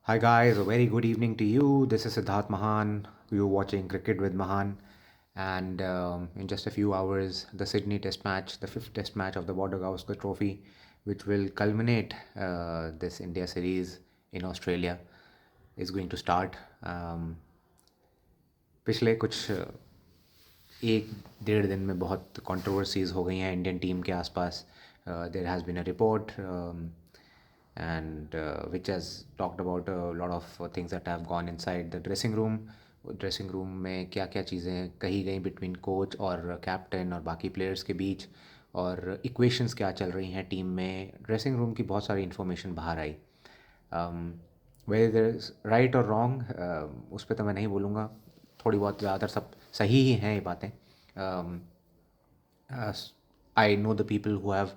Hi guys, a very good evening to you. This is Siddharth Mahan. You're watching Cricket with Mahan, and in just a few hours, the Sydney Test match, the fifth Test match of the Border Gavaskar Trophy, which will culminate this India series in Australia, is going to start. पिछले कुछ एक डेढ़ दिन में बहुत controversies हो गई हैं इंडियन टीम के आसपास. There has been a report and which has talked about a lot of things that have gone inside the dressing room. Dressing room में क्या क्या चीज़ें कही गई बिटवीन कोच और कैप्टन और बाकी प्लेयर्स के बीच, और इक्वेशंस क्या चल रही हैं टीम में. ड्रेसिंग रूम की बहुत सारी इन्फॉर्मेशन बाहर आई. वेदर देयर इज़ राइट और रॉन्ग, उस पर तो मैं नहीं बोलूँगा. थोड़ी बहुत ज़्यादातर सब सही ही हैं ये बातें. I know the people who have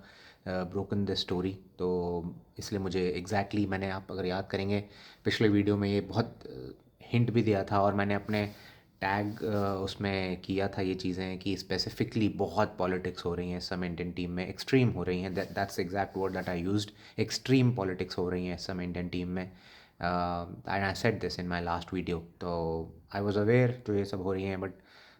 broken this story. तो इसलिए मुझे मैंने, आप अगर याद करेंगे, पिछले वीडियो में ये बहुत हिंट भी दिया था, और मैंने अपने टैग उसमें किया था ये चीज़ें कि स्पेसिफिकली बहुत पॉलिटिक्स हो रही हैं इस समय इंडियन टीम में, एक्सट्रीम हो रही हैं. That's exact word that I used. Extreme politics हो रही हैं इस समय इंडियन टीम में. And I said this in my last video. तो आई वॉज अवेयर जो ये सब हो रही हैं, बट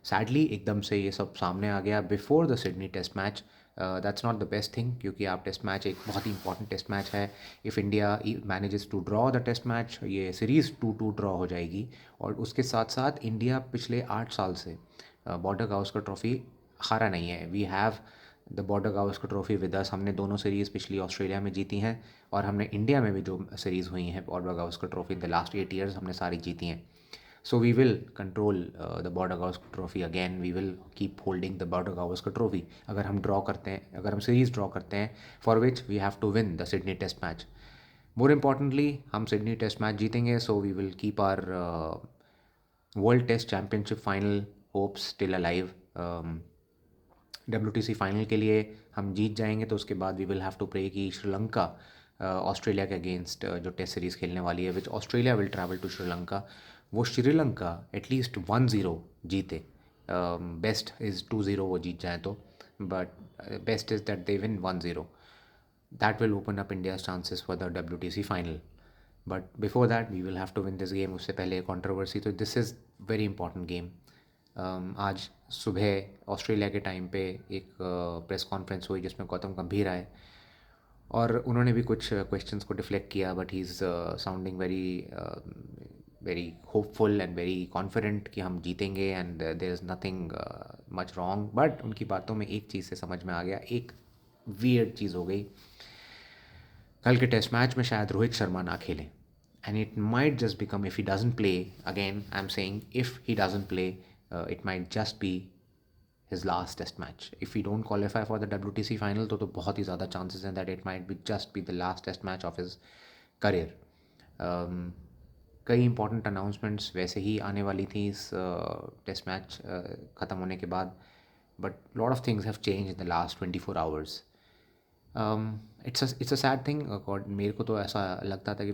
सैडली एकदम से ये सब सामने आ गया before the Sydney test match. That's not the best thing, क्योंकि आप टेस्ट मैच, एक बहुत ही इंपॉर्टेंट टेस्ट मैच है. If India manages to draw the test match, ये सीरीज़ 2-2 ड्रॉ हो जाएगी. और उसके साथ साथ इंडिया पिछले 8 साल से बॉर्डर गावस्कर ट्रॉफी हारा नहीं है. We have the Border Gavaskar trophy with us. हमने दोनों सीरीज़ पिछली ऑस्ट्रेलिया में जीती हैं, और हमने इंडिया में भी जो सीरीज़ हुई हैं border Gavaskar trophy in the last 8 years, हमने सारी जीती हैं. So we will control the Border Gavaskar Trophy again. We will keep holding the Border Gavaskar Trophy. अगर हम ड्रॉ करते हैं, अगर हम सीरीज़ ड्रॉ करते हैं, for which we have to win the Sydney test match. More importantly, हम Sydney test match जीतेंगे, so we will keep our world test championship final hopes still alive. WTC final के लिए हम जीत जाएंगे, तो उसके बाद we will have to pray कि श्रीलंका ऑस्ट्रेलिया के अगेंस्ट जो टेस्ट सीरीज़ खेलने वाली है, which Australia will travel to Sri Lanka, वो श्रीलंका एटलीस्ट 1-0 जीते. बेस्ट इज़ 2-0 वो जीत जाए तो, but best is that they win 1-0. That will open up India's chances for the WTC final. But before that we will have to win this game. उससे पहले controversy, तो this is very important game. आज सुबह Australia के time पे एक press conference हुई जिसमें गौतम गंभीर आए, और उन्होंने भी कुछ क्वेश्चंस को डिफ्लेक्ट किया, but he is sounding very very hopeful and very confident कि हम जीतेंगे, and there is nothing much wrong. But उनकी बातों में एक चीज़ से समझ में आ गया, एक वियर्ड चीज़ हो गई. कल के टेस्ट मैच में शायद रोहित शर्मा ना खेलें, and it might just become, if he doesn't play, again I am saying if he doesn't play, it might just be his last test match. If we don't qualify for the WTC final, तो बहुत ही ज़्यादा chances हैं that it might be just be the last test match of his career. कई important announcements वैसे ही आने वाली थी इस टेस्ट मैच ख़त्म होने के बाद, but lot of things have change in the last 24 hours. It's a sad thing. मेरे को तो ऐसा लगता था कि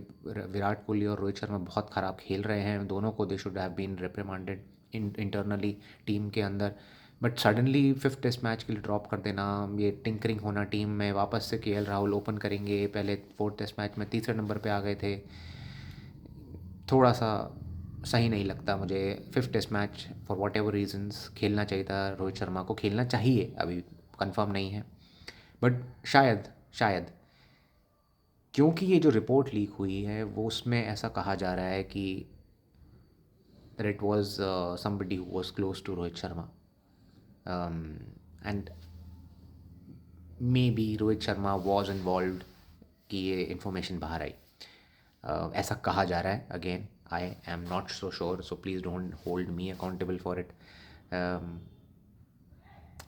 विराट कोहली और रोहित शर्मा बहुत ख़राब खेल रहे हैं, दोनों को they should have been reprimanded internally team के अंदर. But suddenly fifth test match के लिए ड्रॉप कर देना, ये टिंकरिंग होना टीम में, वापस से KL राहुल ओपन करेंगे, पहले फोर्थ टेस्ट मैच में तीसरे नंबर पे आ गए थे, थोड़ा सा सही नहीं लगता मुझे. Fifth test match for whatever reasons खेलना चाहिए था, रोहित शर्मा को खेलना चाहिए, अभी कंफर्म नहीं है, बट शायद शायद क्योंकि ये जो रिपोर्ट लीक हुई है वो उसमें ऐसा कहा जा रहा है कि that it was somebody who was close to Rohit Sharma, and maybe Rohit Sharma was involved कि ये इन्फॉर्मेशन बाहर आई. ऐसा कहा जा रहा है. Again I am not so sure, so please don't hold me accountable for it.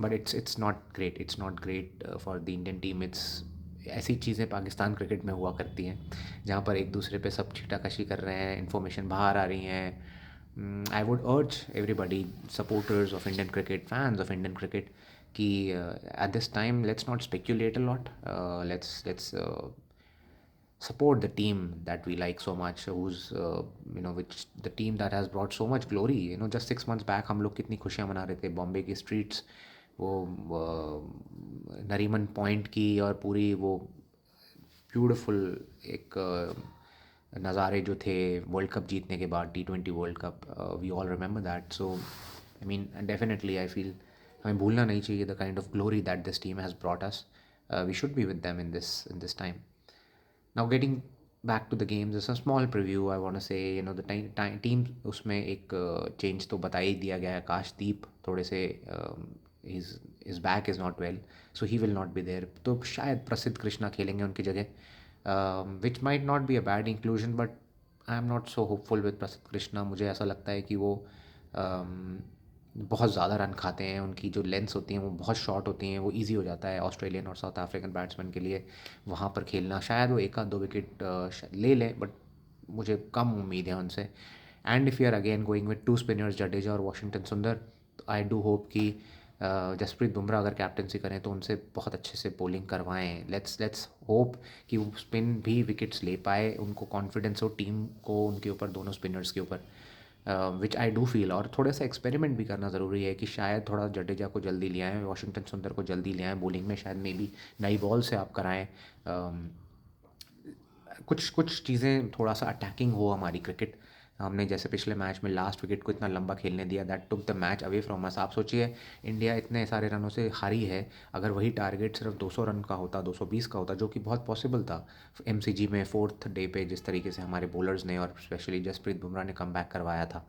But it's not great, it's not great for the Indian team. It's ऐसी चीज़ें पाकिस्तान क्रिकेट में हुआ करती हैं जहाँ पर एक दूसरे पे सब छीटाकशी कर रहे हैं, इन्फॉर्मेशन बाहर आ रही हैं. I would urge everybody, supporters of Indian cricket, fans of Indian cricket, कि at this time let's not speculate a lot. Let's support the team that we like so much, who's which the team that has brought so much glory. Just 6 months back हम लोग कितनी खुशियाँ मना रहे थे बॉम्बे की streets, वो Nariman point की, और पूरी वो ब्यूटीफुल एक नज़ारे जो थे वर्ल्ड कप जीतने के बाद, T20 world cup, we all remember that. So I mean definitely I feel हमें भूलना नहीं चाहिए the kind of glory that this team has brought us. We should be with them in this time. Now getting back to the games, it's a small preview. I want to say the team, उसमें एक change तो बता ही दिया गया है. आकाशदीप थोड़े से his back is not well, so he will not be there. तो शायद प्रसिद्ध कृष्णा खेलेंगे उनकी जगह, which might not be a bad inclusion, but I am not so hopeful with प्रसिद्ध कृष्णा. मुझे ऐसा लगता है कि वो बहुत ज़्यादा रन खाते हैं. उनकी जो लेंथ्स होती हैं वो बहुत शॉर्ट होती हैं. वो इजी हो जाता है ऑस्ट्रेलियन और साउथ अफ्रीकन बैट्समैन के लिए वहाँ पर खेलना. शायद वो एक आध दो विकेट ले लें, बट मुझे कम उम्मीद है उनसे. And if you are again going with two spinners, Jadeja और वाशिंगटन सुंदर, आई डू होप कि जसप्रीत बुमराह अगर कैप्टनसी करें तो उनसे बहुत अच्छे से बॉलिंग करवाएं. लेट्स होप कि वो स्पिन भी विकेट्स ले पाए. उनको कॉन्फिडेंस हो टीम को उनके ऊपर, दोनों स्पिनर्स के ऊपर, विच आई डू फील. और थोड़ा सा एक्सपेरिमेंट भी करना ज़रूरी है कि शायद थोड़ा जडेजा को जल्दी ले आएँ, वाशिंगटन सुंदर को जल्दी ले आएँ बॉलिंग में. शायद मे बी नई बॉल से आप कराएँ. कुछ कुछ चीज़ें, थोड़ा सा अटैकिंग हो हमारी क्रिकेट. हमने जैसे पिछले मैच में लास्ट विकेट को इतना लंबा खेलने दिया, that took the match away from us. आप सोचिए इंडिया इतने सारे रनों से हारी है. अगर वही टारगेट सिर्फ 200 रन का होता, 220 का होता, जो कि बहुत पॉसिबल था MCG में फोर्थ डे पे, जिस तरीके से हमारे बॉलर्स ने और स्पेशली जसप्रीत बुमराह ने कम बैक करवाया था,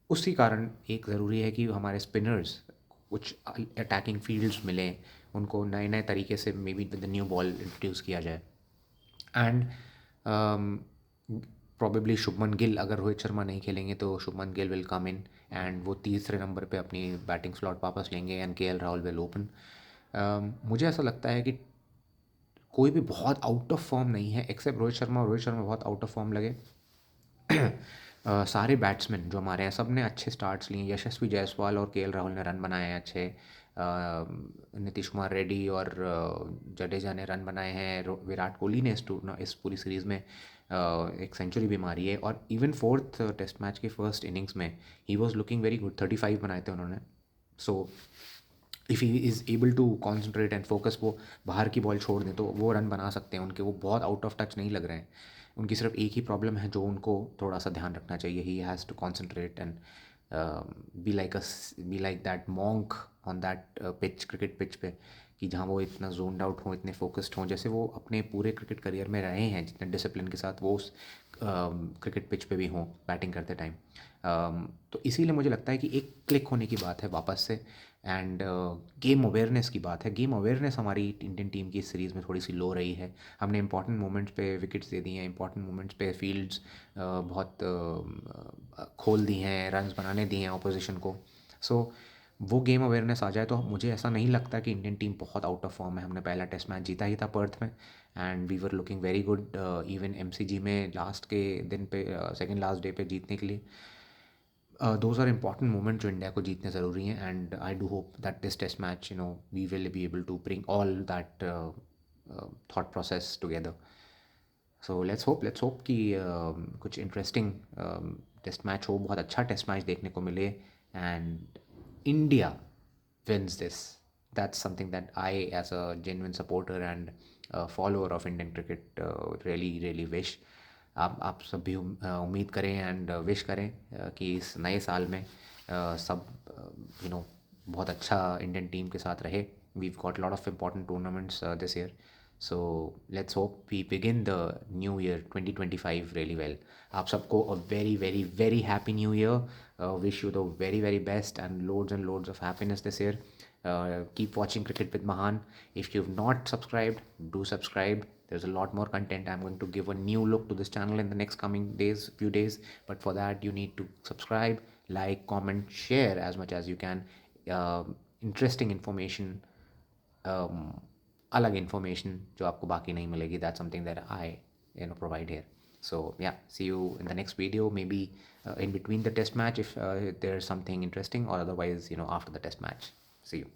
उसी कारण एक ज़रूरी है कि हमारे स्पिनर्स कुछ अटैकिंग फील्ड्स मिलें उनको, नए नए तरीके से may be with new ball introduce किया जाए. एंड प्रॉबेबली शुभमन गिल, अगर रोहित शर्मा नहीं खेलेंगे तो Shubman Gill will come in and वो तीसरे नंबर पे अपनी बैटिंग स्लॉट वापस लेंगे and KL Rahul will open. मुझे ऐसा लगता है कि कोई भी बहुत आउट ऑफ फॉर्म नहीं है एक्सेप्ट रोहित शर्मा. रोहित शर्मा बहुत आउट ऑफ फॉर्म लगे. सारे बैट्समैन जो हमारे हैं सब ने अच्छे स्टार्ट्स लिए. यशस्वी जायसवाल और KL राहुल ने रन बनाए हैं अच्छे. नीतीश कुमार रेड्डी और जडेजा ने रन बनाए हैं. विराट कोहली ने इस पूरी सीरीज़ में एक सेंचुरी भी मारी है. और इवन फोर्थ टेस्ट मैच के फर्स्ट इनिंग्स में ही वॉज लुकिंग वेरी गुड. 35 बनाए थे उन्होंने. So if he is able to concentrate and focus, वो बाहर की बॉल छोड़ दें तो वो रन बना सकते हैं उनके. वो बहुत आउट ऑफ टच नहीं लग रहे हैं. उनकी सिर्फ एक ही प्रॉब्लम है जो उनको थोड़ा सा ध्यान रखना चाहिए. He has to concentrate and be like that monk on that pitch, cricket pitch पे, कि जहाँ वो इतना जोनड आउट हों, इतने फोकस्ड हों, जैसे वो अपने पूरे क्रिकेट करियर में रहे हैं, जितने डिसिप्लिन के साथ वो उस क्रिकेट पिच पे भी हों बैटिंग करते टाइम. तो इसीलिए मुझे लगता है कि एक क्लिक होने की बात है वापस से. एंड गेम अवेयरनेस की बात है. गेम अवेयरनेस हमारी इंडियन टीम की इस सीरीज़ में थोड़ी सी लो रही है. हमने इंपॉर्टेंट मोमेंट्स पे विकेट्स दे दी हैं, इंपॉर्टेंट मोमेंट्स पे फील्ड्स बहुत खोल दी हैं, रन्स बनाने दिए हैं अपोजिशन को. सो वो गेम अवेयरनेस आ जाए तो मुझे ऐसा नहीं लगता कि इंडियन टीम बहुत आउट ऑफ फॉर्म है. हमने पहला टेस्ट मैच जीता ही था पर्थ में and we were looking very good. Even MCG में लास्ट के दिन पे, सेकेंड लास्ट डे पे जीतने के लिए, दोज आर इंपॉर्टेंट मोमेंट जो इंडिया को जीतने ज़रूरी हैं. And I do hope that this test match, we will be able to bring all that thought process together. So let's hope कि कुछ इंटरेस्टिंग टेस्ट मैच हो, बहुत अच्छा टेस्ट मैच देखने को मिले and India wins this. That's something that I, as a genuine supporter and follower of Indian cricket, really wish. आप सब भी उम्मीद करें एंड विश करें कि इस नए साल में सब बहुत अच्छा इंडियन टीम के साथ रहे. We've got a lot of important tournaments this year. So let's hope we begin the new year 2025 really well. आप सबको a very happy new year. Wish you the very best and loads of happiness this year. Keep watching Cricket with Mahan. If you've not subscribed, do subscribe. There's a lot more content. I'm going to give a new look to this channel in the next coming few days. But for that, you need to subscribe, like, comment, share as much as you can. Interesting information, अलग information जो आपको बाकी नहीं मिलेगी. That's something that I provide here. So yeah, see you in the next video, maybe in between the test match if there's something interesting, or otherwise after the test match. See you.